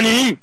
Man,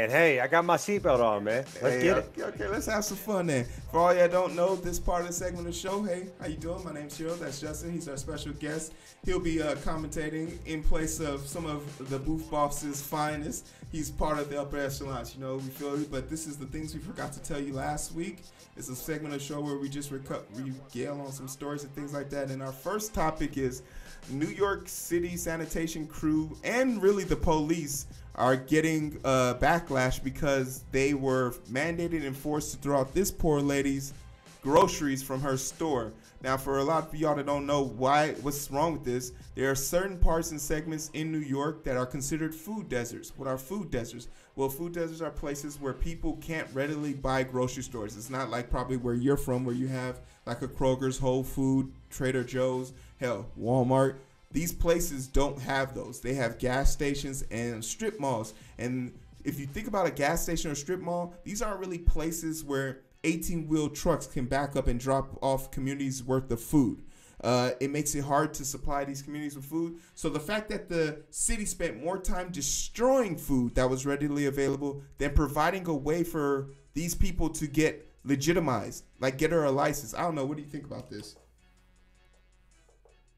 hey, I got my seatbelt on, man. Let's get it. Okay, let's have some fun then. For all y'all don't know, this part of the segment of the show, hey, how you doing? My name's Heero. That's Justin. He's our special guest. He'll be commentating in place of some of the booth boss's finest. He's part of the upper echelons, you know, we feel you. But this is the things we forgot to tell you last week. It's a segment of the show where we just regale on some stories and things like that. And our first topic is New York City sanitation crew and really the police are getting backlash because they were mandated and forced to throw out this poor lady's groceries from her store. Now, for a lot of y'all that don't know what's wrong with this, there are certain parts and segments in New York that are considered food deserts. What are food deserts? Well, food deserts are places where people can't readily buy grocery stores. It's not like probably where you're from, where you have like a Kroger's, Whole Food, Trader Joe's, hell, Walmart. These places don't have those. They have gas stations and strip malls. And if you think about a gas station or strip mall, these aren't really places where 18-wheel trucks can back up and drop off communities worth of food. It makes it hard to supply these communities with food. So the fact that the city spent more time destroying food that was readily available than providing a way for these people to get legitimized, like get her a license. I don't know. What do you think about this?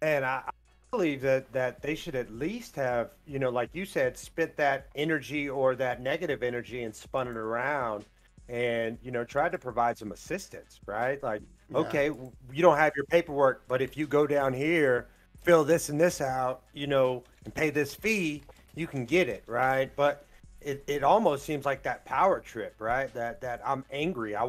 And I believe that they should at least have, you know, like you said, spent that energy or that negative energy and spun it around and, you know, tried to provide some assistance, right? Like, okay, you don't have your paperwork, but if you go down here, fill this and this out, you know, and pay this fee, you can get it, right? But it almost seems like that power trip, right? That I'm angry. I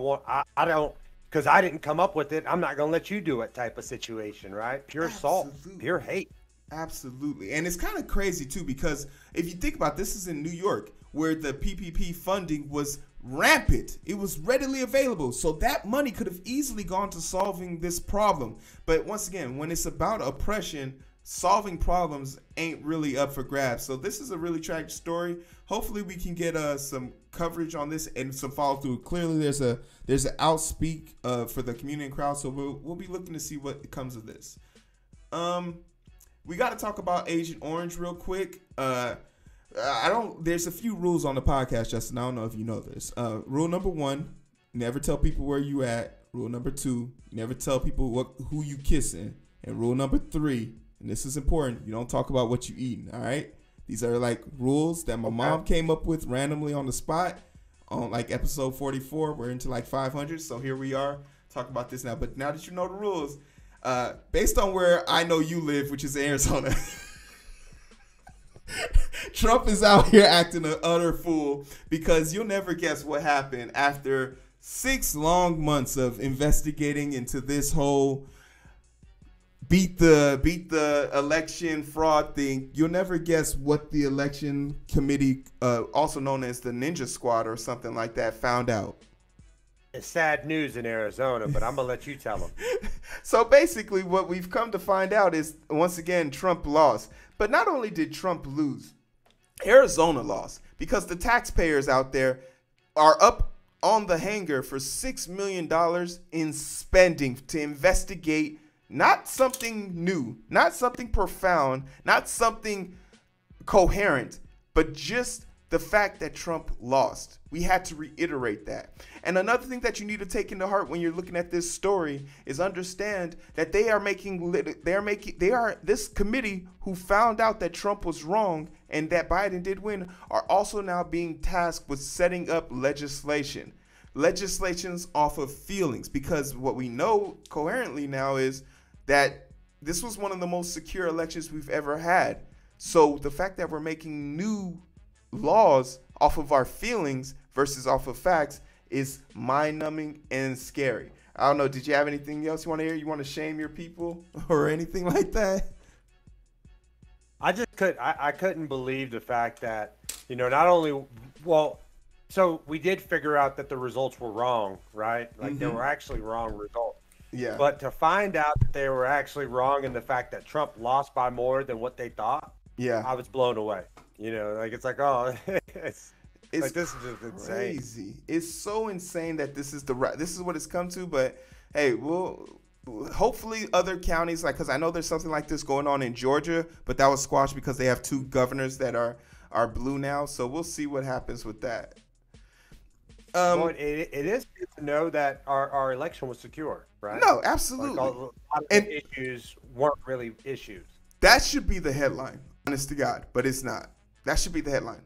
don't, because I didn't come up with it, I'm not going to let you do it type of situation, right? Pure assault, pure hate. Absolutely. And it's kind of crazy, too, because if you think about this is in New York, where the PPP funding was rampant. It was readily available. So that money could have easily gone to solving this problem. But once again, when it's about oppression, solving problems ain't really up for grabs. So this is a really tragic story. Hopefully we can get some coverage on this and some follow through. Clearly there's an outspeak for the community and crowd. So we'll be looking to see what comes of this. We got to talk about Agent Orange real quick. There's a few rules on the podcast, Justin. I don't know if you know this. Rule number 1, never tell people where you at. Rule number 2, never tell people who you kissing. And rule number 3, and this is important, you don't talk about what you eating, all right? These are like rules that my mom came up with randomly on the spot on like episode 44. We're into like 500, so here we are talking about this now. But now that you know the rules, based on where I know you live, which is Arizona, Trump is out here acting an utter fool because you'll never guess what happened after 6 long months of investigating into this whole beat the election fraud thing. You'll never guess what the election committee, also known as the Ninja Squad or something like that, found out. It's sad news in Arizona, but I'm going to let you tell them. So basically what we've come to find out is, once again, Trump lost. But not only did Trump lose, Arizona lost because the taxpayers out there are up on the hanger for $6 million in spending to investigate not something new, not something profound, not something coherent, but just the fact that Trump lost. We had to reiterate that. And another thing that you need to take into heart when you're looking at this story is understand that this committee who found out that Trump was wrong and that Biden did win are also now being tasked with setting up legislations off of feelings, because what we know coherently now is that this was one of the most secure elections we've ever had. So the fact that we're making new laws off of our feelings versus off of facts is mind-numbing and scary. I don't know. Did you have anything else you want to hear? You want to shame your people or anything like that? I couldn't believe the fact that, you know, not only, well, so we did figure out that the results were wrong, right? Like they were actually wrong results. Yeah. But to find out that they were actually wrong in the fact that Trump lost by more than what they thought, yeah, I was blown away. You know, like it's like, oh, it's like, this is just insane. Crazy. It's so insane that this is what it's come to. But hey, we'll hopefully other counties, like, because I know there's something like this going on in Georgia, but that was squashed because they have 2 governors that are blue now. So we'll see what happens with that. Well, it is good to know that our election was secure, right? No, Like absolutely. a lot of And the issues weren't really issues. that should be the headline, honest to God, but it's not. That should be the headline.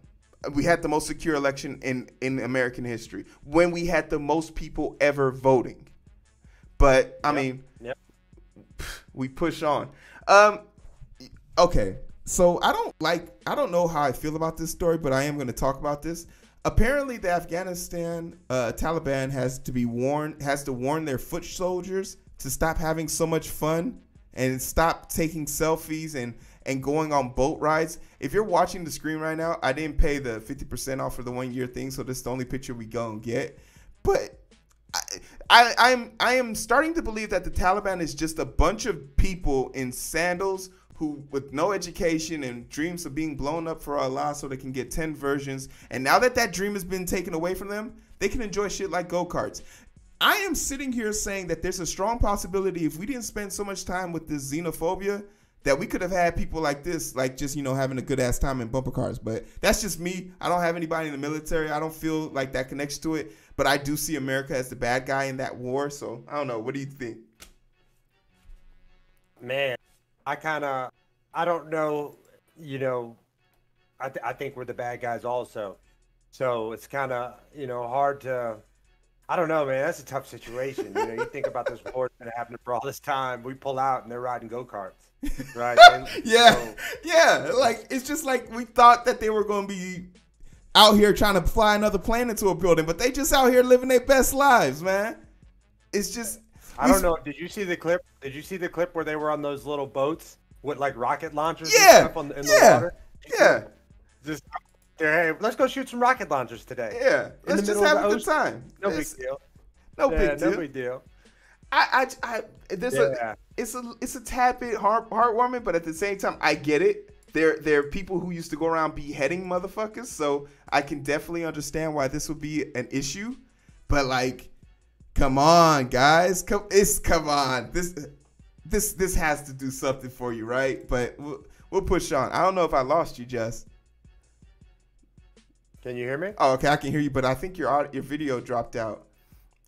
We had the most secure election in American history when we had the most people ever voting. But I mean, we push on. Okay, so I don't know how I feel about this story, but I am going to talk about this. Apparently, the Afghanistan Taliban has to warn their foot soldiers to stop having so much fun and stop taking selfies and going on boat rides. If you're watching the screen right now, I didn't pay the 50% off for the 1 year thing, so this is the only picture we gonna get. But I am starting to believe that the Taliban is just a bunch of people in sandals who with no education and dreams of being blown up for Allah so they can get 10 versions. And now that dream has been taken away from them, they can enjoy shit like go-karts. I am sitting here saying that there's a strong possibility if we didn't spend so much time with this xenophobia that we could have had people like this, like just, having a good ass time in bumper cars. But that's just me. I don't have anybody in the military. I don't feel like that connection to it. But I do see America as the bad guy in that war. So I don't know. What do you think? Man, I don't know, I think we're the bad guys also. So it's kind of, hard to, I don't know, man. That's a tough situation. You think about this war that's been happening for all this time. We pull out and they're riding go-karts, right? Yeah. Like, it's just like we thought that they were going to be out here trying to fly another plane into a building, but they just out here living their best lives, man. It's just. I don't know. Did you see the clip? Did you see the clip where they were on those little boats with like rocket launchers and stuff in the water? Yeah. Just hey, let's go shoot some rocket launchers today. Yeah. Let's just have a good time. No big deal. No big deal. It's a tad bit heartwarming, but at the same time, I get it. There are people who used to go around beheading motherfuckers, so I can definitely understand why this would be an issue. But like, come on, guys, come on. This has to do something for you, right? But we'll push on. I don't know if I lost you, Jess. Can you hear me? Oh, okay, I can hear you, but I think your video dropped out.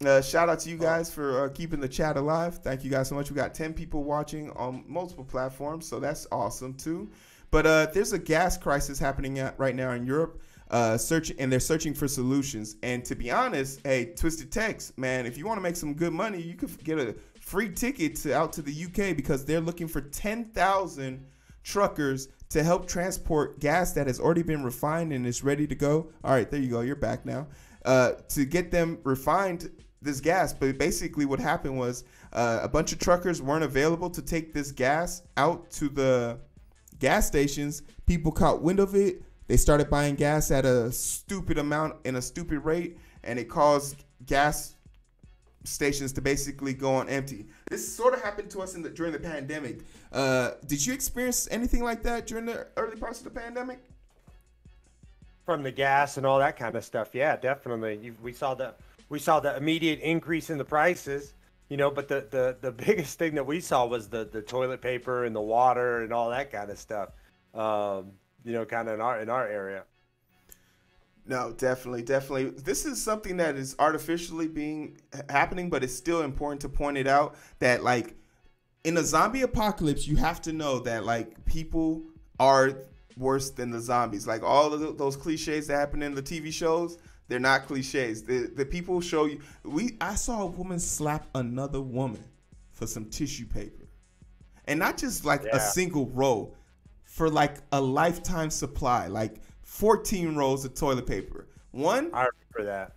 Shout out to you guys for keeping the chat alive. Thank you guys so much. We got 10 people watching on multiple platforms, so that's awesome too. But there's a gas crisis happening right now in Europe. They're searching for solutions. And to be honest, hey, Twisted Text, man, if you want to make some good money, you could get a free ticket out to the UK because they're looking for 10,000 truckers to help transport gas that has already been refined and is ready to go. All right, there you go. You're back now. To get them refined this gas. But basically what happened was a bunch of truckers weren't available to take this gas out to the gas stations. People caught wind of it. They started buying gas at a stupid amount and a stupid rate, and it caused gas stations to basically go on empty. This sort of happened to us during the pandemic. Did you experience anything like that during the early parts of the pandemic? From the gas and all that kind of stuff, yeah, definitely. We saw the immediate increase in the prices, but the biggest thing that we saw was the toilet paper and the water and all that kind of stuff. Kind of in our area. No, definitely. This is something that is artificially happening, but it's still important to point it out that, like, in a zombie apocalypse, you have to know that, like, people are worse than the zombies. Like, all of those cliches that happen in the TV shows, they're not cliches. The people show you. I saw a woman slap another woman for some tissue paper, and not just like a single roll, for like a lifetime supply, like 14 rolls of toilet paper. I remember that.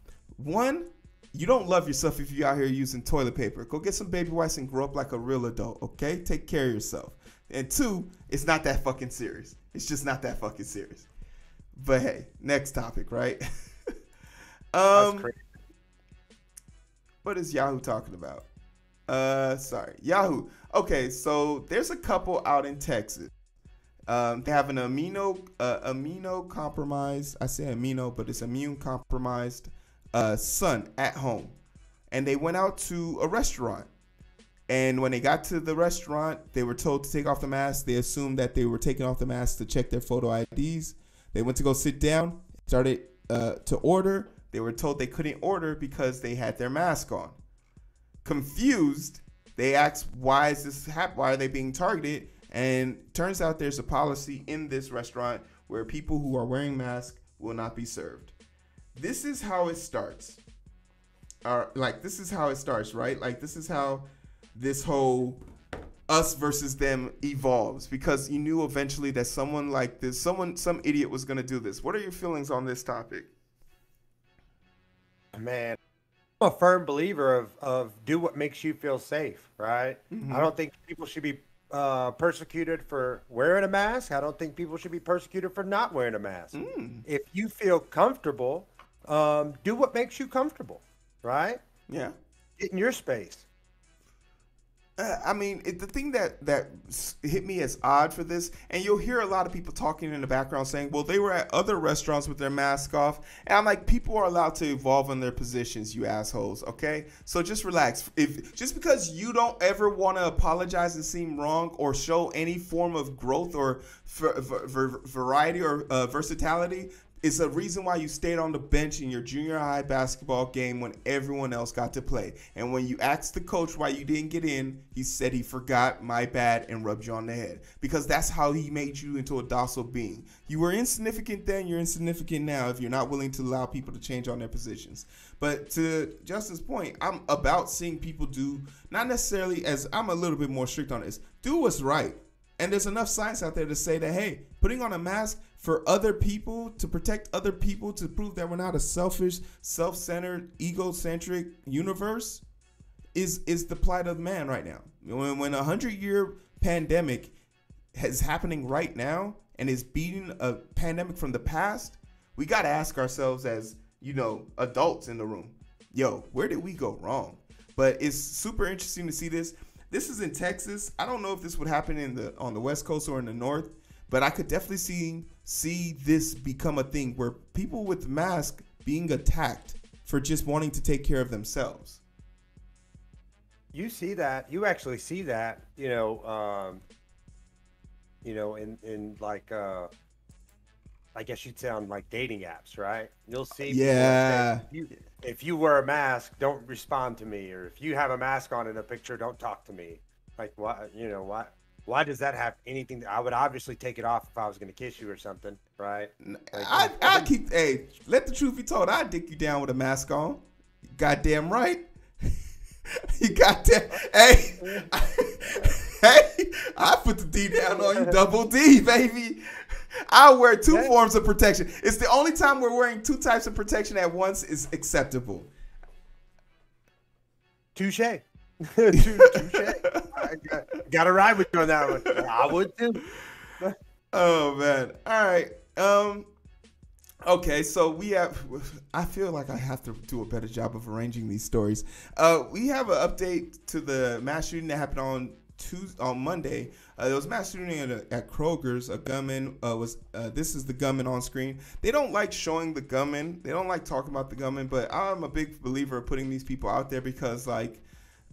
You don't love yourself if you're out here using toilet paper. Go get some baby wipes and grow up like a real adult, okay? Take care of yourself. And 2, it's not that fucking serious. It's just not that fucking serious. But hey, next topic, right? That's crazy. What is Yahoo talking about? Yahoo. Okay, so there's a couple out in Texas. They have an amino compromised. I say amino, but it's immune compromised son at home, and they went out to a restaurant, And when they got to the restaurant, they were told to take off the mask. They assumed that they were taking off the mask to check their photo IDs. They went to go sit down, started to order. They were told they couldn't order because they had their mask on. Confused, they asked, why is this happening? Why are they being targeted? And turns out there's a policy in this restaurant where people who are wearing masks will not be served. This is how it starts. This is how it starts, right? Like, this is how this whole us versus them evolves, because you knew eventually that someone like this, some idiot was going to do this. What are your feelings on this topic? Man, I'm a firm believer of do what makes you feel safe, right? Mm-hmm. I don't think people should be persecuted for wearing a mask. I don't think people should be persecuted for not wearing a mask. If you feel comfortable, do what makes you comfortable, right? Yeah. Get in your space. I mean, the thing that hit me as odd for this, and you'll hear a lot of people talking in the background saying, well, they were at other restaurants with their mask off. And I'm like, people are allowed to evolve in their positions, you assholes, okay? So just relax. Just because you don't ever want to apologize and seem wrong or show any form of growth or variety or versatility, it's a reason why you stayed on the bench in your junior high basketball game when everyone else got to play. And when you asked the coach why you didn't get in, he said he forgot, my bad, and rubbed you on the head. Because that's how he made you into a docile being. You were insignificant then, you're insignificant now if you're not willing to allow people to change on their positions. But to Justin's point, I'm about seeing people do, not necessarily as, I'm a little bit more strict on this, do what's right. And there's enough science out there to say that, hey, putting on a mask for other people, to protect other people, to prove that we're not a selfish, self-centered, egocentric universe is the plight of man right now. When a 100-year pandemic is happening right now and is beating a pandemic from the past, we got to ask ourselves as, adults in the room, where did we go wrong? But it's super interesting to see this. This is in Texas. I don't know if this would happen on the West Coast or in the North, but I could definitely see this become a thing where people with masks being attacked for just wanting to take care of themselves. You see that. You actually see that. In like I guess you'd say on like dating apps, right? You'll see. Yeah. If you wear a mask, don't respond to me, or if you have a mask on in a picture, don't talk to me. Like, what? Why does that have anything? I would obviously take it off if I was going to kiss you or something, right? Like, hey, let the truth be told. I'd dick you down with a mask on. You goddamn right. You goddamn. Hey, I put the D down on you, double D, baby. I wear two forms of protection. It's the only time we're wearing two types of protection at once is acceptable. Touche. Touche. Got to ride with you on that one. I would too. Oh man. All right. Okay, so I feel like I have to do a better job of arranging these stories. We have an update to the mass shooting that happened on Monday. There was a mass shooting at Kroger's. A gunman this is the gunman on screen. They don't like showing the gunman. They don't like talking about the gunman, but I'm a big believer of putting these people out there because, like,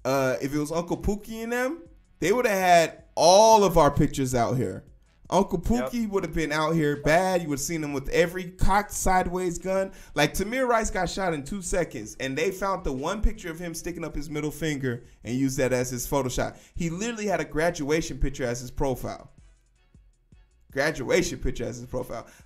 if it was Uncle Pookie and them, they would have had all of our pictures out here. Uncle Pookie would have been out here bad. You would have seen him with every cocked sideways gun. Like, Tamir Rice got shot in 2 seconds, and they found the one picture of him sticking up his middle finger and used that as his Photoshop. He literally had a graduation picture as his profile.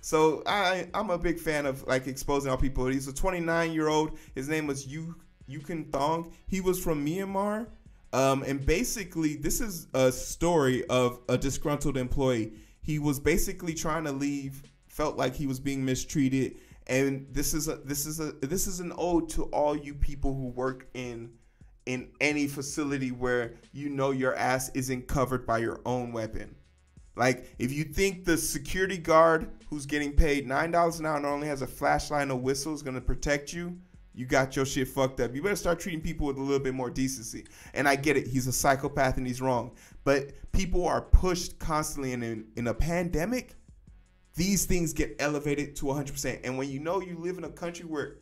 So I'm a big fan of, like, exposing all people. He's a 29-year-old. His name was Yukon Thong. He was from Myanmar. And basically, this is a story of a disgruntled employee. He was basically trying to leave, felt like he was being mistreated, and this is an ode to all you people who work in any facility where your ass isn't covered by your own weapon. Like, if you think the security guard who's getting paid $9 an hour and only has a flashlight and a whistle is going to protect you, you got your shit fucked up. You better start treating people with a little bit more decency. And I get it. He's a psychopath and he's wrong. But people are pushed constantly. And in a pandemic, these things get elevated to 100%. And when you live in a country where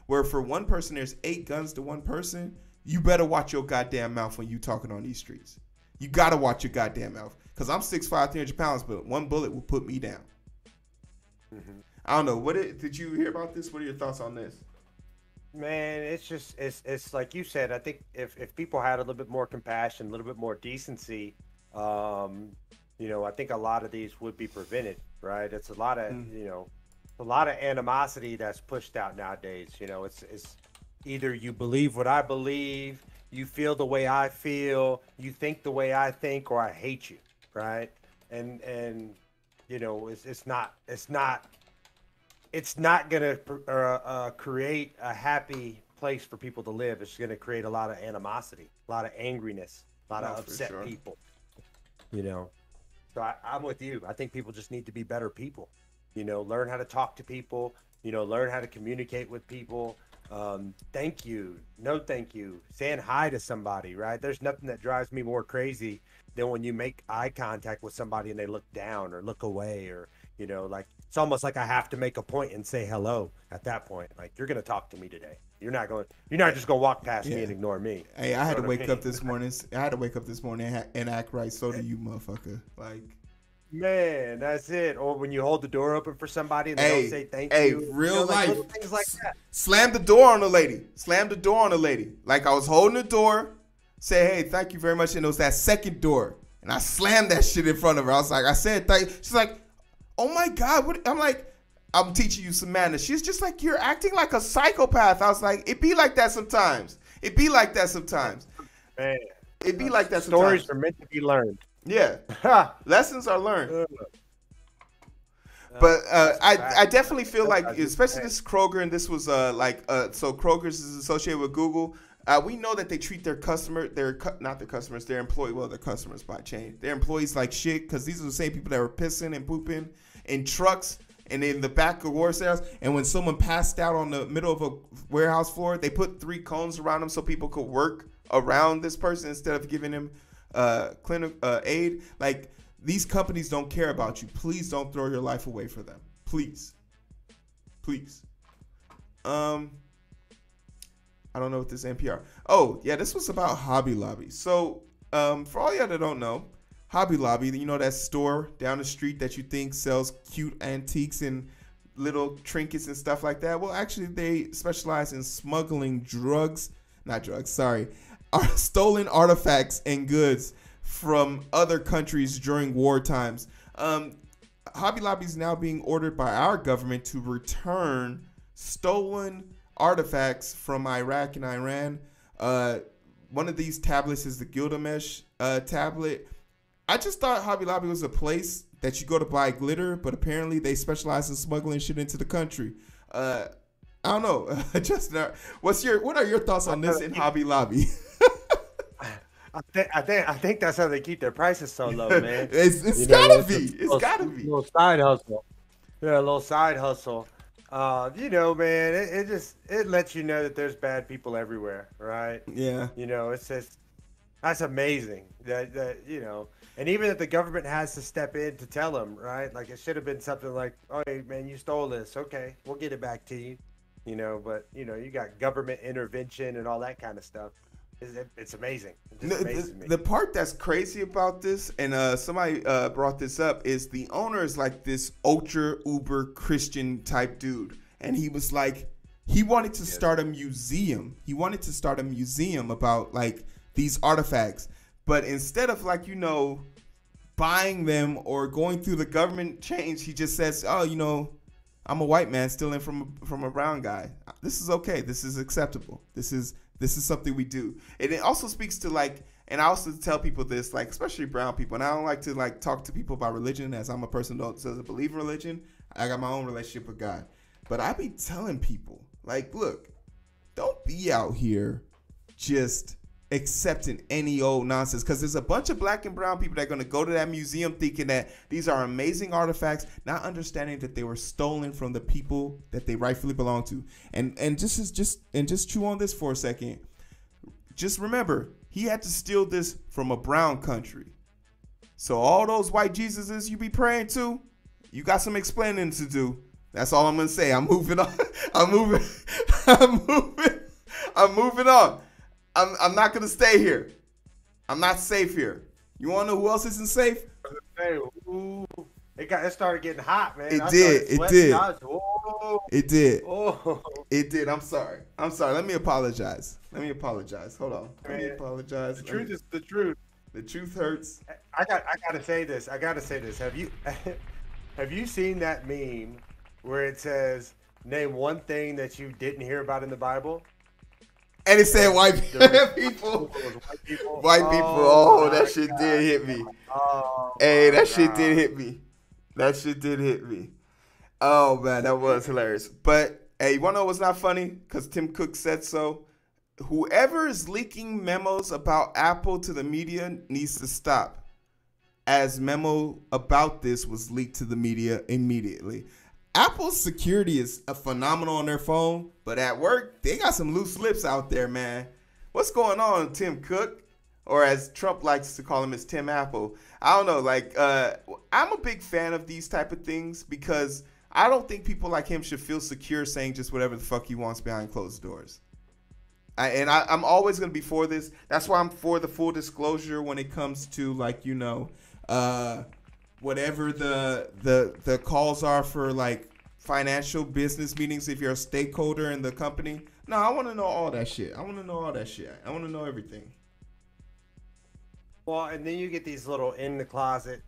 where for one person there's 8 guns to one person, you better watch your goddamn mouth when you talking on these streets. You got to watch your goddamn mouth. Because I'm 6'5", 300 pounds, but one bullet will put me down. Mm-hmm. I don't know. Did you hear about this? What are your thoughts on this? Man, it's like you said. I think if people had a little bit more compassion, a little bit more decency, I think a lot of these would be prevented, right? It's a lot of, a lot of animosity that's pushed out nowadays. It's either you believe what I believe, you feel the way I feel, you think the way I think, or I hate you, right? And it's not gonna create a happy place for people to live. It's gonna create a lot of animosity, a lot of angriness, a lot of upset people. So I'm with you. I think people just need to be better people. Learn how to talk to people. Learn how to communicate with people. Thank you, no thank you, saying hi to somebody, right? There's nothing that drives me more crazy than when you make eye contact with somebody and they look down or look away, or like it's almost like I have to make a point and say hello at that point. Like, you're gonna talk to me today. You're not just gonna walk past me and ignore me. Hey, I had to wake up this morning. And act right. So do you, motherfucker. Like, man, that's it. Or when you hold the door open for somebody and they don't say thank you. Real life. Little things like that. Slam the door on the lady. Like, I was holding the door, say, hey, thank you very much. And it was that second door. And I slammed that shit in front of her. I said thank you. She's like, oh my God. What? I'm like, I'm teaching you some manners. She's just like, you're acting like a psychopath. I was like, it be like that sometimes. Man. It be like that sometimes. Stories are meant to be learned. Yeah. Lessons are learned. But I definitely feel like, especially this Kroger, and this was so Kroger's is associated with Google. We know that they treat their customers by chain. Their employees like shit, because these are the same people that were pissing and pooping in trucks and in the back of war sales. And when someone passed out on the middle of a warehouse floor, they put 3 cones around them so people could work around this person instead of giving him clinical aid. Like, these companies don't care about you. Please don't throw your life away for them. Please. I don't know what this NPR. Oh yeah, this was about Hobby Lobby. So for all y'all that don't know, Hobby Lobby, that store down the street that you think sells cute antiques and little trinkets and stuff like that. Well, actually, they specialize in smuggling stolen artifacts and goods from other countries during war times. Hobby Lobby is now being ordered by our government to return stolen artifacts from Iraq and Iran. One of these tablets is the Gilgamesh tablet. I just thought Hobby Lobby was a place that you go to buy glitter, but apparently they specialize in smuggling shit into the country. I don't know. Justin, what are your thoughts on this in Hobby Lobby? I think that's how they keep their prices so low, man. It's gotta be. It's gotta be. Little side hustle. Yeah, a little side hustle. Man, it lets you know that there's bad people everywhere, right? Yeah. It's just, that's amazing that and even if the government has to step in to tell them, right? Like, it should have been something like, oh, hey, man, you stole this. Okay, we'll get it back to you. But you got government intervention and all that kind of stuff. It's amazing. The part that's crazy about this, and somebody brought this up, is the owner is like this ultra uber Christian type dude, and he was like, he wanted to start a museum. He wanted to start a museum about like these artifacts, but instead of buying them or going through the government change, he just says, oh, I'm a white man stealing from a brown guy. This is okay. This is acceptable. This is something we do. And it also speaks to and I also tell people this, especially brown people, and I don't like to talk to people about religion, as I'm a person that doesn't believe in religion. I got my own relationship with God. But I be telling people, look, don't be out here just accepting any old nonsense, because there's a bunch of black and brown people that are going to go to that museum thinking that these are amazing artifacts, not understanding that they were stolen from the people that they rightfully belong to. And just chew on this for a second. Just remember, he had to steal this from a brown country. So all those white Jesuses you be praying to, you got some explaining to do. That's all I'm going to say. I'm moving on. I'm moving on. I'm not gonna stay here. I'm not safe here. You wanna know who else isn't safe? Hey, ooh, it started getting hot, man. It I did. started It sweating. did. Oh, It did. oh, It did. I'm sorry. Let me apologize. Hold on. Let me man. apologize. The truth is the truth. The truth hurts. I gotta say this. Have you seen that meme where it says name one thing that you didn't hear about in the Bible? And it said white people. White people. White people. Oh, that shit did hit me. Oh, Hey, that shit did hit me. That shit did hit me. Oh man, that was hilarious. But hey, you wanna know what's not funny? Because Tim Cook said so. Whoever is leaking memos about Apple to the media needs to stop, as memo about this was leaked to the media immediately. Apple's security is phenomenal on their phone, but at work, they got some loose lips out there, man. What's going on, Tim Cook? Or as Trump likes to call him, it's Tim Apple. I don't know, I'm a big fan of these type of things because I don't think people like him should feel secure saying just whatever the fuck he wants behind closed doors. I'm always going to be for this. That's why I'm for the full disclosure when it comes to, whatever the calls are for, financial business meetings if you're a stakeholder in the company. No, I want to know all that shit. I want to know everything. Well, and then you get these little in the closet,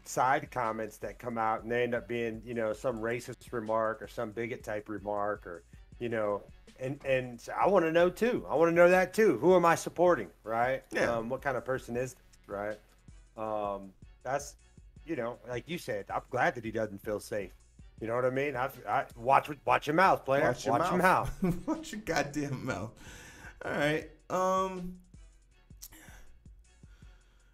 side comments that come out, and they end up being, some racist remark or some bigot type remark, or, and so I want to know too. I want to know that too. Who am I supporting, right? Yeah. What kind of person is this, right? That's, like you said, I'm glad that he doesn't feel safe. You know what I mean? I watch your mouth, player. Watch your mouth. Watch your goddamn mouth. All right.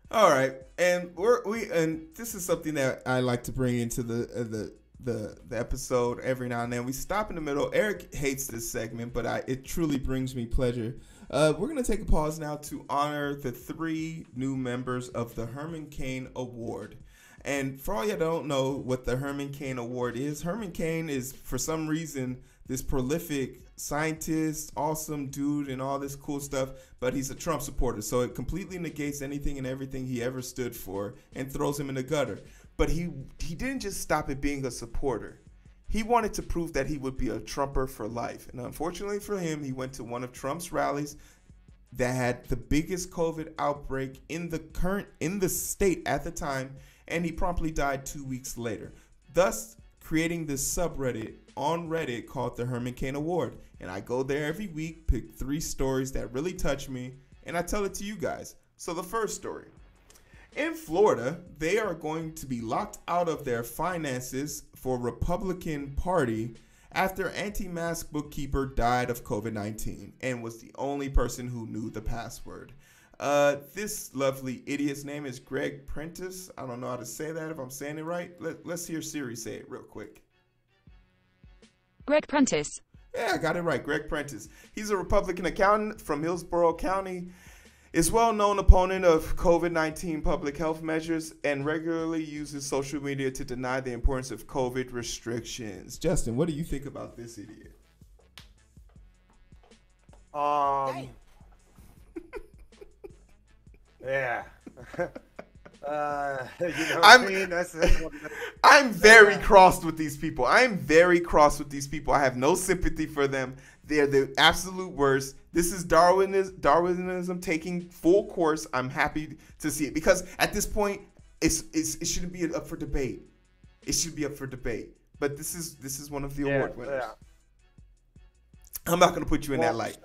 All right, and and this is something that I like to bring into the episode every now and then. We stop in the middle. Eric hates this segment, but it truly brings me pleasure. We're gonna take a pause now to honor the 3 new members of the Herman Cain Award. And for all you that don't know what the Herman Cain Award is, Herman Cain is, for some reason, this prolific scientist, awesome dude, and all this cool stuff, but he's a Trump supporter, so it completely negates anything and everything he ever stood for and throws him in the gutter. But he didn't just stop at being a supporter. He wanted to prove that he would be a Trumper for life. And unfortunately for him, he went to one of Trump's rallies that had the biggest COVID outbreak in the state at the time, and he promptly died 2 weeks later, thus creating this subreddit on Reddit called the Herman Cain Award. And I go there every week, pick 3 stories that really touch me, and I tell it to you guys. So the first story. In Florida, they are going to be locked out of their finances for Republican Party after anti-mask bookkeeper died of COVID-19 and was the only person who knew the password. This lovely idiot's name is Greg Prentice. I don't know how to say that if I'm saying it right. Let's hear Siri say it real quick. Greg Prentice. Yeah, I got it right. Greg Prentice. He's a Republican accountant from Hillsborough County, is well-known opponent of COVID-19 public health measures, and regularly uses social media to deny the importance of COVID restrictions. Justin, what do you think about this idiot? Yeah. I'm very crossed with these people. I have no sympathy for them. They're the absolute worst. This is Darwinism taking full course. I'm happy to see it because at this point, it shouldn't be up for debate. It should be up for debate. But this is one of the award winners. Yeah. I'm not going to put you in that light.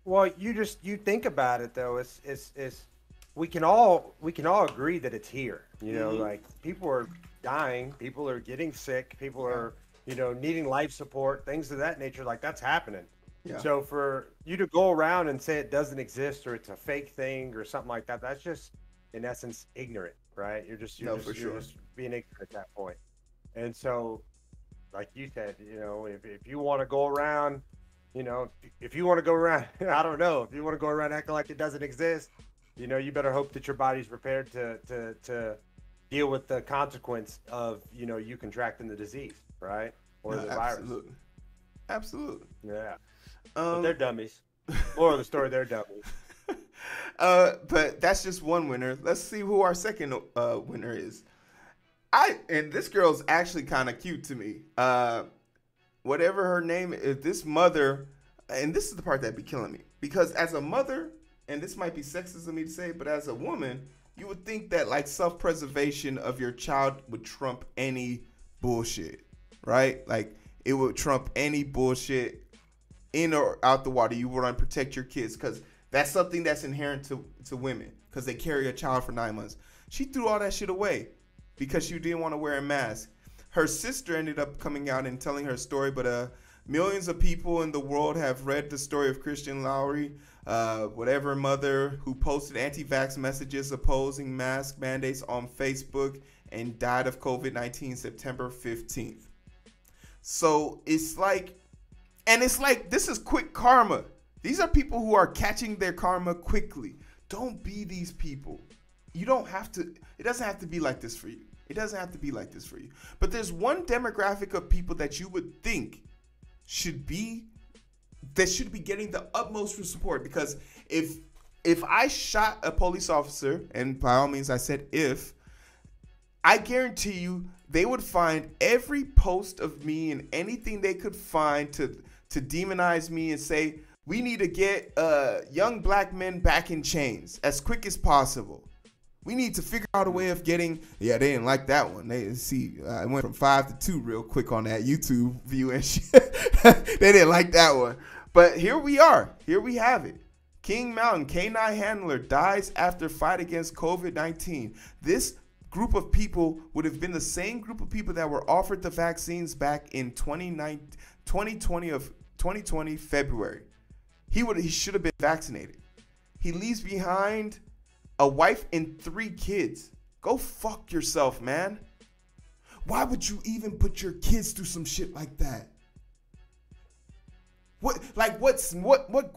You think about it though. It's we can all agree that it's here. Like people are dying, people are getting sick, people are needing life support, things of that nature. Like that's happening. Yeah. So for you to go around and say it doesn't exist or it's a fake thing or something like that, that's just in essence ignorant, right? You're just being ignorant at that point. And so, like you said, if you want to go around, if you want to go around, I don't know, if you want to go around acting like it doesn't exist, you better hope that your body's prepared to deal with the consequence of you contracting the disease, right? Or the virus. Absolutely. Yeah. But they're dummies. Moral of the story, they're dummies. But that's just one winner. Let's see who our second winner is. And this girl's actually kind of cute to me. Whatever her name is, this mother, and this is the part that be killing me. Because as a mother, and this might be sexist of me to say, but as a woman, you would think that like self-preservation of your child would trump any bullshit, right? Like it would trump any bullshit in or out the water. You want to protect your kids because that's something that's inherent to women because they carry a child for 9 months. She threw all that shit away because she didn't want to wear a mask. Her sister ended up coming out and telling her story, but millions of people in the world have read the story of Christian Lowry, whatever mother who posted anti-vax messages opposing mask mandates on Facebook and died of COVID-19 September 15th. So it's like, this is quick karma. These are people who are catching their karma quickly. Don't be these people. You don't have to, it doesn't have to be like this for you. It doesn't have to be like this for you. But there's one demographic of people that you would think should be getting the utmost support. Because if I shot a police officer, and by all means I said if, I guarantee you they would find every post of me and anything they could find to demonize me and say, we need to get young black men back in chains as quick as possible. We need to figure out a way of getting, they didn't like that one. I went from 5 to 2 real quick on that YouTube view and shit. They didn't like that one. But here we are. Here we have it. King Mountain, Canine Handler, dies after fight against COVID-19. This group of people would have been the same group of people that were offered the vaccines back in 2020 February. He should have been vaccinated. He leaves behind a wife and 3 kids. Go fuck yourself, man. Why would you even put your kids through some shit like that? What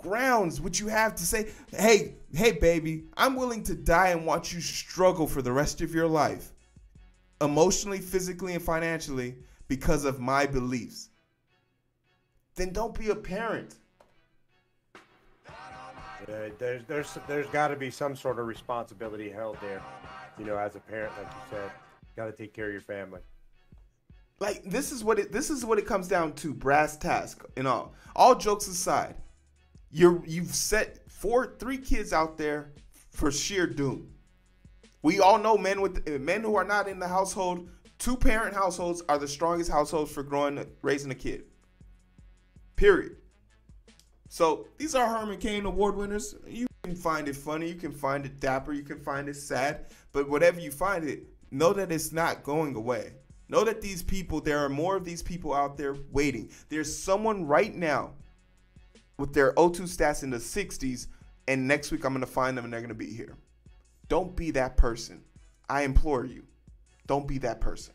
grounds would you have to say, hey baby, I'm willing to die and watch you struggle for the rest of your life, emotionally, physically, and financially because of my beliefs? Then don't be a parent. There's got to be some sort of responsibility held there, as a parent, like you said, got to take care of your family. Like this is what it comes down to, brass task and all jokes aside, you've set 3 kids out there for sheer doom. We all know men who are not in the household, 2-parent households are the strongest households for raising a kid. Period. So these are Herman Cain award winners. You can find it funny, you can find it dapper, you can find it sad, but whatever you find it, know that it's not going away. Know that these people, there are more of these people out there waiting. There's someone right now with their O2 stats in the 60s, and next week I'm going to find them and they're going to be here. Don't be that person. I implore you. Don't be that person.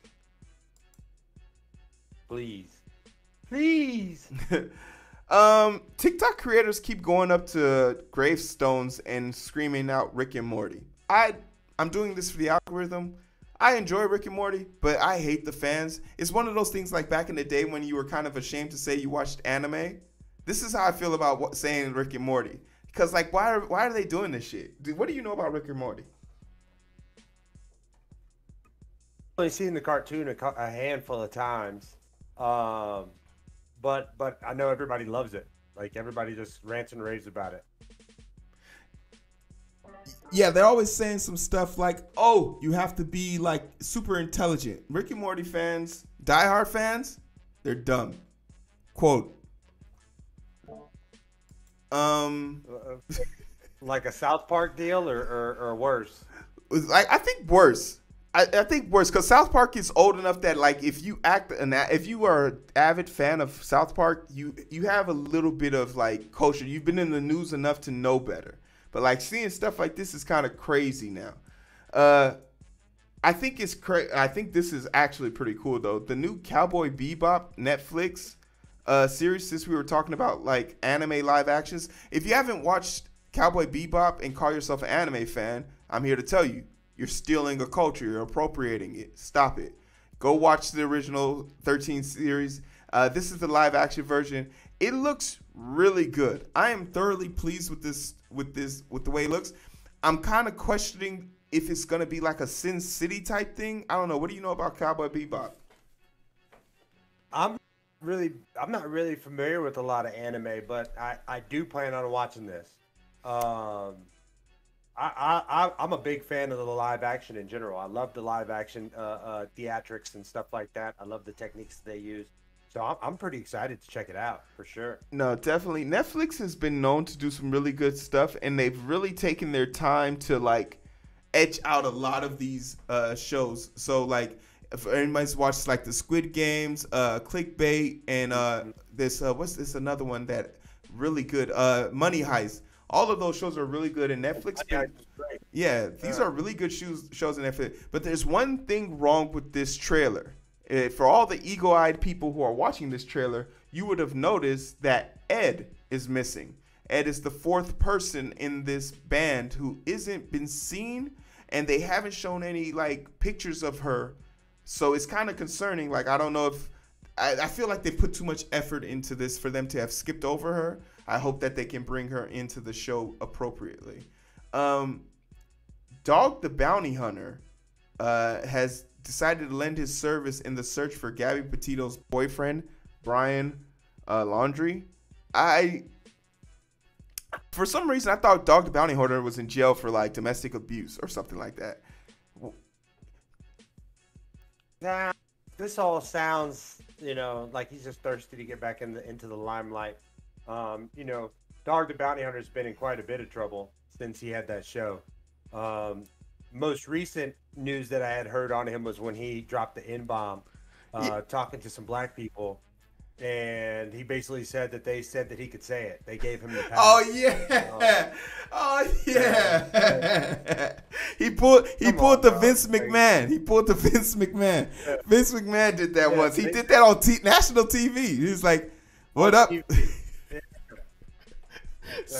Please. TikTok creators keep going up to gravestones and screaming out Rick and Morty. I'm doing this for the algorithm. I enjoy Rick and Morty, but I hate the fans. It's one of those things like back in the day when you were kind of ashamed to say you watched anime. This is how I feel about saying Rick and Morty. Because, like, why are they doing this shit? Dude, what do you know about Rick and Morty? I've only seen the cartoon a handful of times, but I know everybody loves it. Like, everybody just rants and raves about it. Yeah, they're always saying some stuff like, oh, you have to be, like, super intelligent. Rick and Morty fans, diehard fans, they're dumb. Quote. Like a South Park deal or worse? I think worse. I think worse because South Park is old enough that, like, if you are an avid fan of South Park, you have a little bit of, like, culture. You've been in the news enough to know better. But, like, seeing stuff like this is kind of crazy now. I think I think this is actually pretty cool, though. The new Cowboy Bebop Netflix series, since we were talking about, like, anime live actions. If you haven't watched Cowboy Bebop and call yourself an anime fan, I'm here to tell you, you're stealing a culture. You're appropriating it. Stop it. Go watch the original 13 series. This is the live action version. It looks really good. I am thoroughly pleased with the way it looks. I'm kind of questioning if it's gonna be like a Sin City type thing. I don't know. What do you know about Cowboy Bebop? I'm not really familiar with a lot of anime, but I do plan on watching this. I'm a big fan of the live action in general. I love the live action theatrics and stuff like that. I love the techniques they use. So I'm pretty excited to check it out for sure. No, definitely. Netflix has been known to do some really good stuff, and they've really taken their time to like edge out a lot of these shows. So like, if anybody's watched like the Squid Games, Clickbait, and this what's this another one that really good, Money Heist. All of those shows are really good, and Netflix. These are really good shows in Netflix. But there's one thing wrong with this trailer. For all the eagle-eyed people who are watching this trailer, you would have noticed that Ed is missing. Ed is the fourth person in this band who isn't been seen, and they haven't shown any like pictures of her. So it's kind of concerning. Like, I don't know if I feel like they put too much effort into this for them to have skipped over her. I hope that they can bring her into the show appropriately. Dog the Bounty Hunter has decided to lend his service in the search for Gabby Petito's boyfriend, Brian Laundrie. For some reason, I thought Dog the Bounty Hunter was in jail for like domestic abuse or something like that. Nah, this all sounds, like he's just thirsty to get back into the limelight. Dog the Bounty Hunter's been in quite a bit of trouble since he had that show. Most recent news that I had heard on him was when he dropped the N-bomb, talking to some black people, and he basically said that they said that he could say it. They gave him the pass. Oh yeah. He pulled the Vince McMahon. He pulled the Vince McMahon. Yeah. Vince McMahon did that once. He did that on national TV. He was like, "What up?"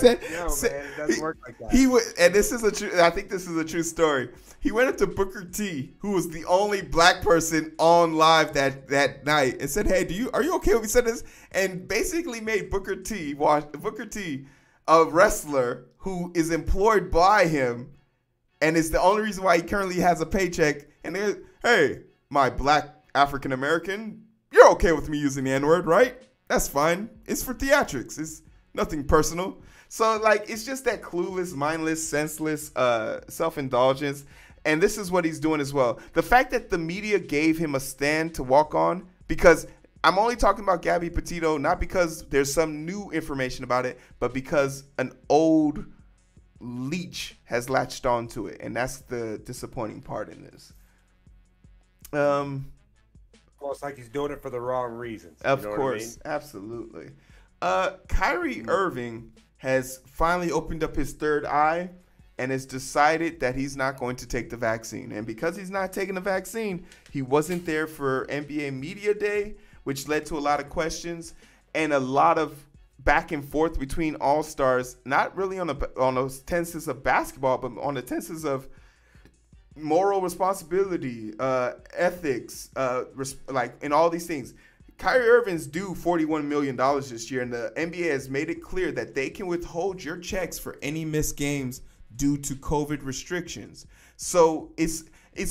Man, it doesn't work like that. He would, and this is I think this is a true story. He went up to Booker T, who was the only black person on live that night, and said, "Hey, are you okay with me saying this?" And basically made Booker T, a wrestler who is employed by him, and is the only reason why he currently has a paycheck. And hey, my black African American, you're okay with me using the N-word, right? That's fine. It's for theatrics. It's nothing personal. So, like, it's just that clueless, mindless, senseless self-indulgence. And this is what he's doing as well. The fact that the media gave him a stand to walk on, because I'm only talking about Gabby Petito, not because there's some new information about it, but because an old leech has latched onto it. And that's the disappointing part in this. Well, it's like he's doing it for the wrong reasons. Of course. Absolutely. Kyrie Irving has finally opened up his third eye and has decided that he's not going to take the vaccine. And because he's not taking the vaccine, he wasn't there for NBA Media Day, which led to a lot of questions and a lot of back and forth between all-stars, not really on the tenses of basketball, but on the tenses of moral responsibility, ethics, like in all these things. Kyrie Irving's due $41 million this year, and the NBA has made it clear that they can withhold your checks for any missed games due to COVID restrictions. So it's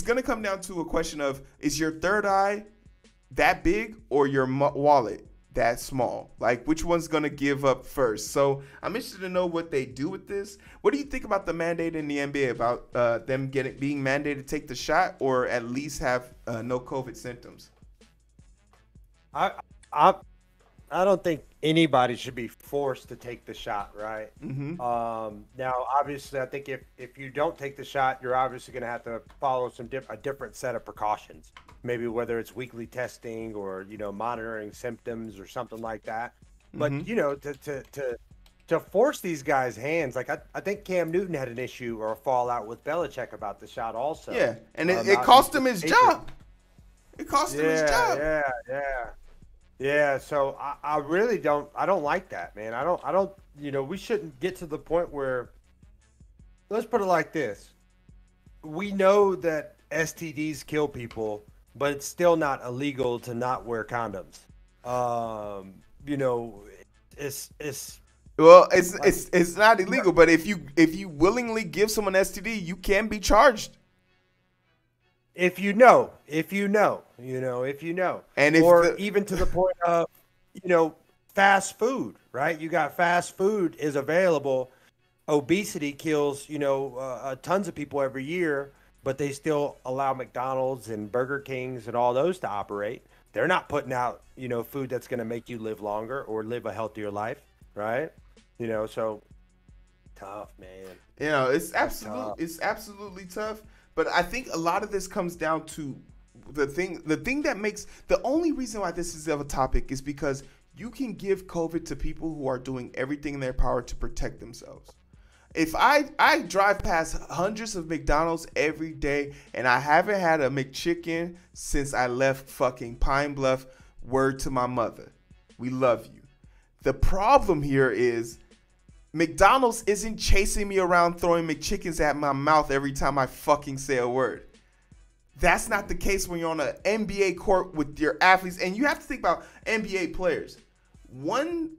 going to come down to a question of, is your third eye that big or your wallet that small? Like, which one's going to give up first? So I'm interested to know what they do with this. What do you think about the mandate in the NBA about them being mandated to take the shot or at least have no COVID symptoms? I don't think anybody should be forced to take the shot, right? Mm-hmm. Now, obviously, I think if you don't take the shot, you're obviously going to have to follow a different set of precautions. Maybe whether it's weekly testing or monitoring symptoms or something like that. But to force these guys' hands, like I think Cam Newton had an issue or a fallout with Belichick about the shot also. Yeah, and it cost him his job. It cost him his job. Yeah, so I really don't like that, man. I don't we shouldn't get to the point where, let's put it like this. We know that STDs kill people, but it's still not illegal to not wear condoms. it's Well, it's not illegal, but if you willingly give someone STD, you can be charged. if you know, And if or even to the point of, fast food, right? You got fast food is available. Obesity kills, tons of people every year, but they still allow McDonald's and Burger Kings and all those to operate. They're not putting out, food that's going to make you live longer or live a healthier life, right? So tough, man. It's absolutely tough. But I think a lot of this comes down to the thing that makes the only reason why this is of a topic is because you can give COVID to people who are doing everything in their power to protect themselves. If I drive past hundreds of McDonald's every day and I haven't had a McChicken since I left fucking Pine Bluff, word to my mother, we love you. The problem here is McDonald's isn't chasing me around throwing McChickens at my mouth every time I fucking say a word. That's not the case when you're on an NBA court with your athletes. And you have to think about NBA players. One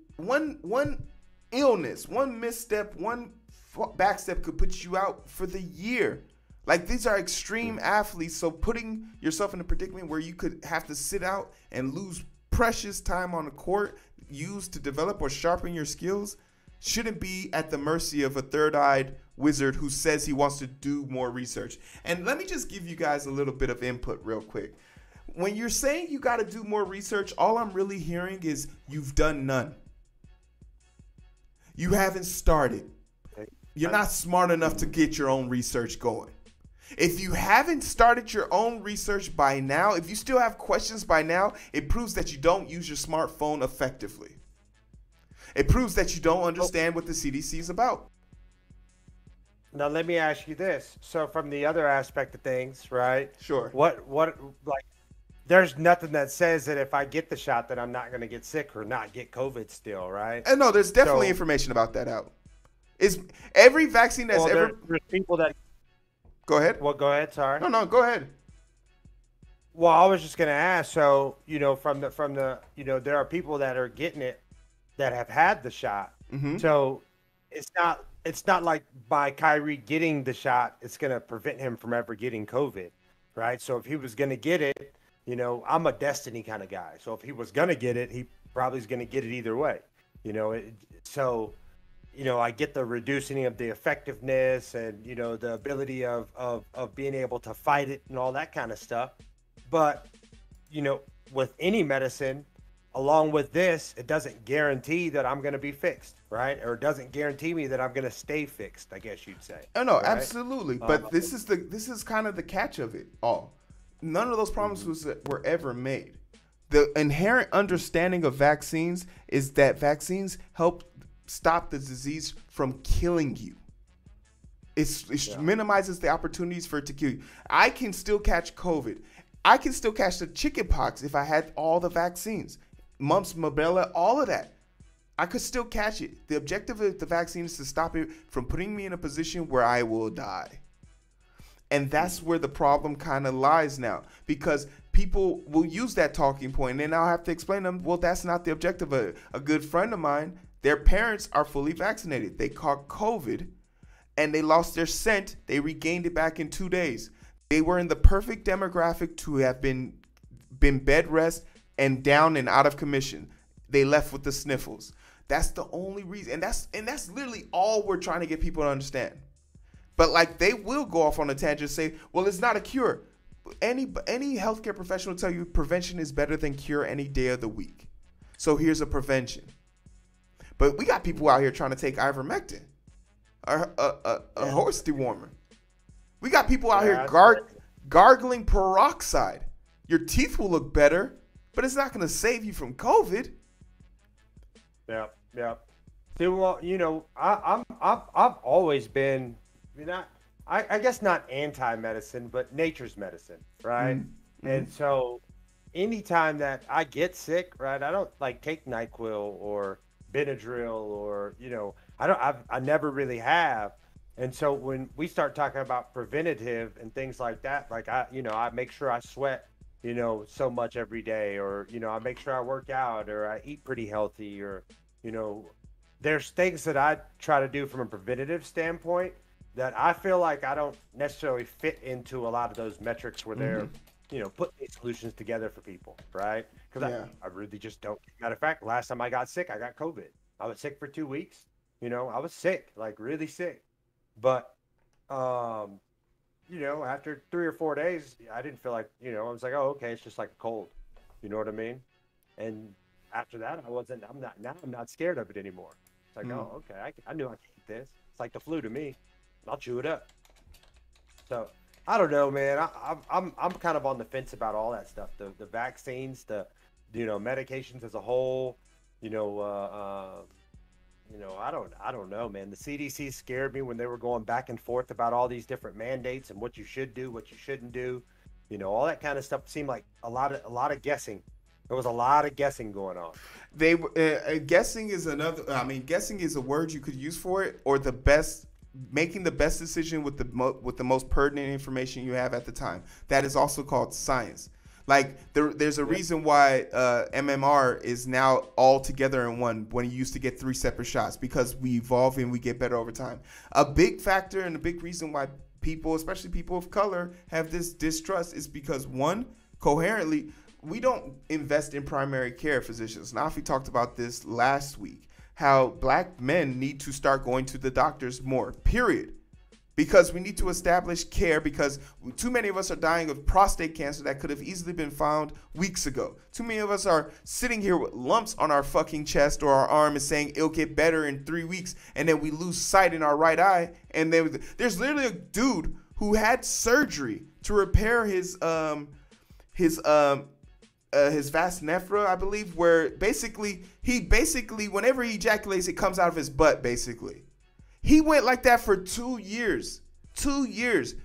illness, one misstep, one backstep could put you out for the year. Like, these are extreme athletes, so putting yourself in a predicament where you could have to sit out and lose precious time on the court used to develop or sharpen your skills shouldn't be at the mercy of a third-eyed wizard who says he wants to do more research. And let me just give you guys a little bit of input real quick. When you're saying you got to do more research, all I'm really hearing is you've done none. You haven't started. You're not smart enough to get your own research going. If you haven't started your own research by now, if you still have questions by now, it proves that you don't use your smartphone effectively. It proves that you don't understand what the CDC is about. Now let me ask you this. So from the other aspect of things, right? Sure. What like there's nothing that says that if I get the shot that I'm not going to get sick or not get COVID still, right? And no, there's definitely information about that out. Is every vaccine that's there's people that Go ahead. Well, go ahead, sorry. No, go ahead. Well, I was just going to ask, so, from the there are people that are getting it that have had the shot. Mm-hmm. So it's not like by Kyrie getting the shot, it's going to prevent him from ever getting COVID, right? So if he was going to get it, I'm a destiny kind of guy. So if he was going to get it, he probably is going to get it either way, I get the reducing of the effectiveness and, the ability of being able to fight it and all that kind of stuff. But, with any medicine, along with this, it doesn't guarantee that I'm going to be fixed, right? Or it doesn't guarantee me that I'm going to stay fixed, I guess you'd say. Oh, no, right? absolutely. But this is kind of the catch of it all. None of those promises were ever made. The inherent understanding of vaccines is that vaccines help stop the disease from killing you. It minimizes the opportunities for it to kill you. I can still catch COVID. I can still catch the chicken pox if I had all the vaccines. Mumps, rubella, all of that. I could still catch it. The objective of the vaccine is to stop it from putting me in a position where I will die. And that's where the problem kind of lies now, because people will use that talking point, and then I'll have to explain to them, well, that's not the objective. A good friend of mine, their parents are fully vaccinated. They caught COVID and they lost their scent. They regained it back in 2 days. They were in the perfect demographic to have been bed rest and down and out of commission. They left with the sniffles. That's the only reason. And that's literally all we're trying to get people to understand. But like, they will go off on a tangent and say, well, it's not a cure. Any healthcare professional will tell you prevention is better than cure any day of the week. So here's a prevention. But we got people out here trying to take ivermectin, a horse dewormer. We got people out here gargling peroxide. Your teeth will look better, but it's not going to save you from COVID. Yeah. See, well, I've always been, I guess not anti-medicine, but nature's medicine, right? Mm-hmm. And so, anytime that I get sick, right, I don't take NyQuil or Benadryl or I never really have. And so when we start talking about preventative and things like that, I make sure I sweat so much every day, or I make sure I work out, or I eat pretty healthy, or you know, there's things that I try to do from a preventative standpoint that I feel like I don't necessarily fit into a lot of those metrics where they're, putting these solutions together for people, right? Because I really just don't. Matter of fact, last time I got sick, I got COVID. I was sick for 2 weeks. I was sick, like really sick. But, after 3 or 4 days, I didn't feel like, I was like, oh, okay, it's just like a cold. You know what I mean? And after that, I'm not scared of it anymore. It's like, oh, okay, I knew I could eat this. It's like the flu to me. I'll chew it up. So I don't know, man. I'm kind of on the fence about all that stuff. The vaccines, the medications as a whole. I don't know, man. The CDC scared me when they were going back and forth about all these different mandates and what you should do, what you shouldn't do. All that kind of stuff seemed like a lot of guessing. There was a lot of guessing going on. Guessing is another. I mean, guessing is a word you could use for it, or making the best decision with the most pertinent information you have at the time. That is also called science. Like there's a reason why MMR is now all together in one when you used to get 3 separate shots, because we evolve and we get better over time. A big factor and a big reason why people, especially people of color, have this distrust is because, one, coherently, we don't invest in primary care physicians. Nafi talked about this last week, how black men need to start going to the doctors more, period. Because we need to establish care, because too many of us are dying of prostate cancer that could have easily been found weeks ago. Too many of us are sitting here with lumps on our fucking chest or our arm and saying it'll get better in 3 weeks, and then we lose sight in our right eye. And then there's literally a dude who had surgery to repair his vas nephra, I believe, where basically whenever he ejaculates, it comes out of his butt, basically. He went like that for 2 years. 2 years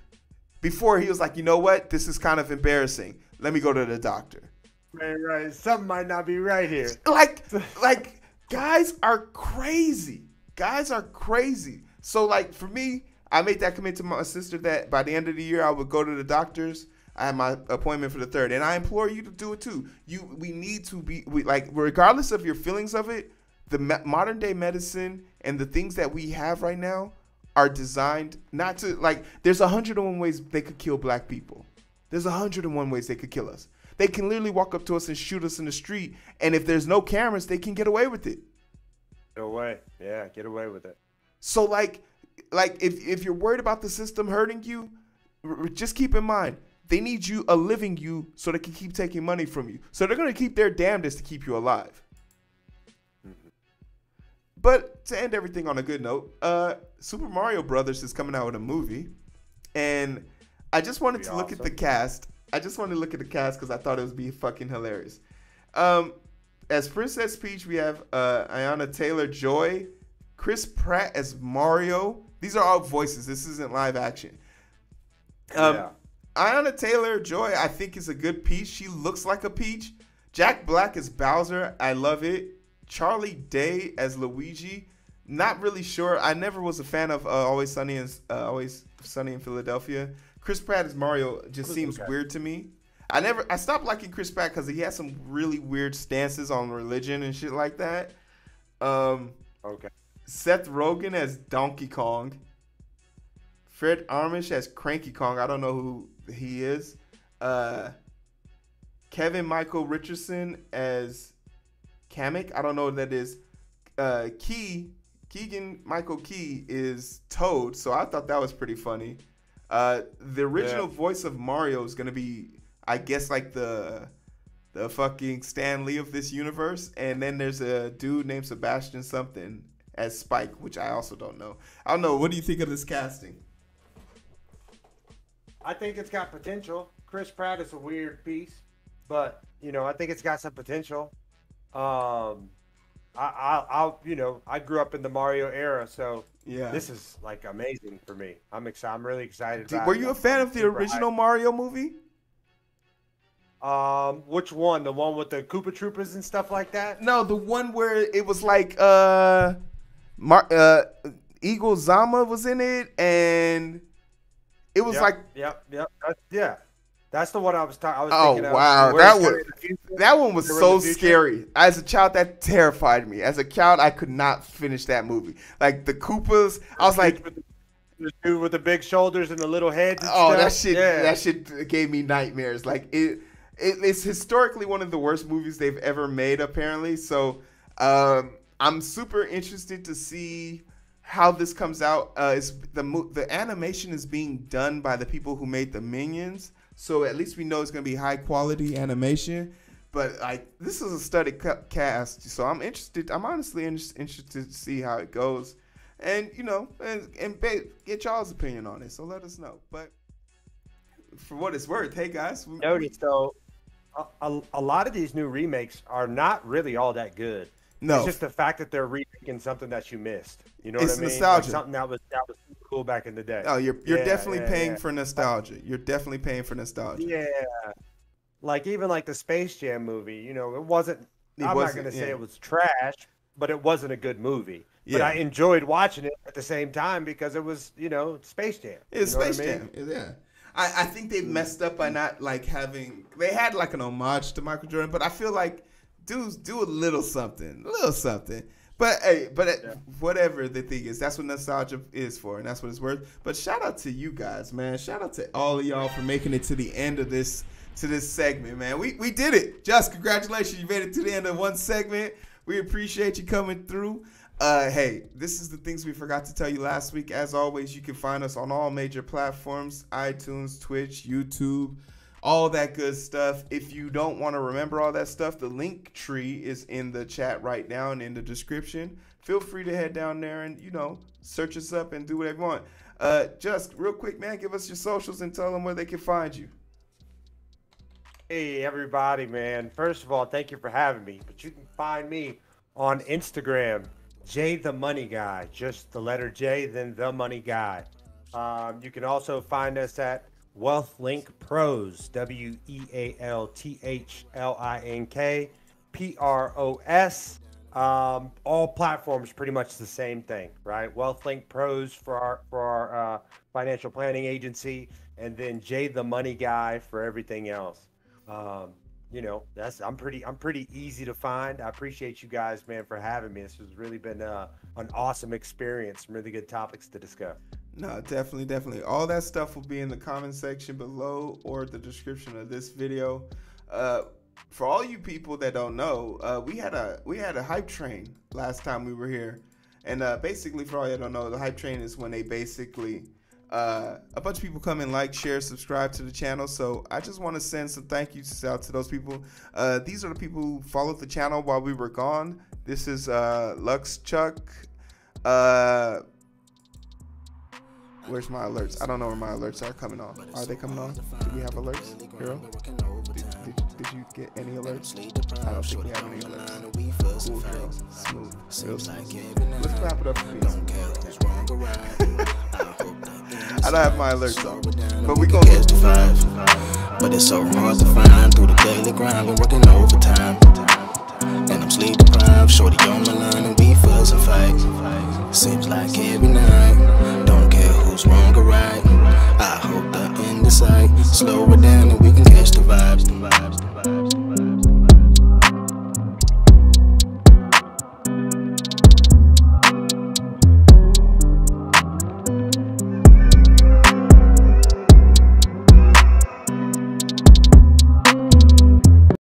before he was like, you know what? This is kind of embarrassing. Let me go to the doctor. Right. Something might not be right here. Like guys are crazy. Guys are crazy. So like for me, I made that commitment to my sister that by the end of the year I would go to the doctors. I have my appointment for the 3rd, and I implore you to do it too. We need to be regardless of your feelings of it. The modern day medicine and the things that we have right now are designed not to, there's 101 ways they could kill black people. There's 101 ways they could kill us. They can literally walk up to us and shoot us in the street, and if there's no cameras, they can get away with it. Get away. Yeah, get away with it. So if you're worried about the system hurting you, just keep in mind, they need a living you so they can keep taking money from you. So they're going to keep their damnedest to keep you alive. But to end everything on a good note, Super Mario Brothers is coming out with a movie, and I just wanted to look at the cast. I just wanted to look at the cast because I thought it would be fucking hilarious. As Princess Peach, we have Ayanna Taylor-Joy, Chris Pratt as Mario. These are all voices. This isn't live action. Ayanna Taylor-Joy, I think, is a good Peach. She looks like a Peach. Jack Black as Bowser. I love it. Charlie Day as Luigi. Not really sure. I never was a fan of Always Sunny in Philadelphia. Chris Pratt as Mario just seems weird to me. I stopped liking Chris Pratt because he has some really weird stances on religion and shit like that. Okay. Seth Rogen as Donkey Kong. Fred Armisen as Cranky Kong. I don't know who he is. Kevin Michael Richardson as Kamek. I don't know what that is. Keegan Michael Key is Toad, so I thought that was pretty funny. The original voice of Mario is going to be, I guess, like the fucking Stan Lee of this universe. And then there's a dude named Sebastian something as Spike, which I also don't know. I don't know. What do you think of this casting? I think it's got potential. Chris Pratt is a weird piece, but, I think it's got some potential. I grew up in the Mario era, so this is like amazing for me. I'm really excited. Were you a fan of the original Mario movie? Which one? The one with the Koopa Troopas and stuff like that? No, the one where it was like Eagle Zama was in it, and it was Yep. That's the one I was talking. Oh thinking wow, of. that one was so scary. As a child, that terrified me. As a child, I could not finish that movie. Like the Koopas, I was like, the dude with the big shoulders and the little heads. And stuff. That shit gave me nightmares. Like it's historically one of the worst movies they've ever made, apparently. So I'm super interested to see how this comes out. The animation is being done by the people who made the Minions. So at least we know it's going to be high quality animation, but like this is a study cast. So I'm interested. I'm honestly interested to see how it goes, and and get y'all's opinion on it. So let us know. But for what it's worth, hey guys, notice though, a lot of these new remakes are not really all that good. No, it's just the fact that they're remaking something that you missed. You know what I mean? Nostalgia. Like something that was cool back in the day. Oh, you're definitely paying for nostalgia. You're definitely paying for nostalgia. Yeah, like even like the Space Jam movie. It wasn't. I'm not gonna say it was trash, but it wasn't a good movie. Yeah. But I enjoyed watching it at the same time because it was Space Jam. It's Space Jam. Yeah. I think they messed up by not like having. They had like an homage to Michael Jordan, but I feel like dudes do a little something. But hey, whatever the thing is, that's what nostalgia is for, and that's what it's worth. But shout out to you guys, man. Shout out to all of y'all for making it to the end of this segment, man. We did it. Just congratulations, you made it to the end of one segment. We appreciate you coming through. Hey, this is the things we forgot to tell you last week. As always, you can find us on all major platforms: iTunes, Twitch, YouTube. All that good stuff. If you don't want to remember all that stuff, the link tree is in the chat right now and in the description. Feel free to head down there and, search us up and do whatever you want. Just real quick, man, give us your socials and tell them where they can find you. Hey, everybody, man. First of all, thank you for having me. But you can find me on Instagram, J the Money Guy. Just the letter J, then the Money Guy. You can also find us at WealthLink Pros, WealthLink Pros. All platforms pretty much the same thing, right? WealthLink Pros for our financial planning agency, and then Jay the Money Guy for everything else. I'm pretty easy to find. I appreciate you guys, man, for having me. This has really been an awesome experience. Some really good topics to discuss. No, definitely. All that stuff will be in the comment section below or the description of this video. For all you people that don't know, we had a hype train last time we were here, and basically, for all you don't know, the hype train is when they basically a bunch of people come and like, share, subscribe to the channel. So I just want to send some thank yous out to those people. These are the people who followed the channel while we were gone. This is Lux Chuck. Where's my alerts? I don't know where my alerts are coming on. Are they coming on? Do we have alerts, Heero? Did you get any alerts? I don't think we have any alerts. Cool, Heero. Smooth. Let's clap it up for me. I don't have my alerts on, but we gonna get the five. But it's so hard to find through the daily grind. Been working overtime, and I'm sleep deprived. Shorty on my line, and we fuss and fight. Seems like every night.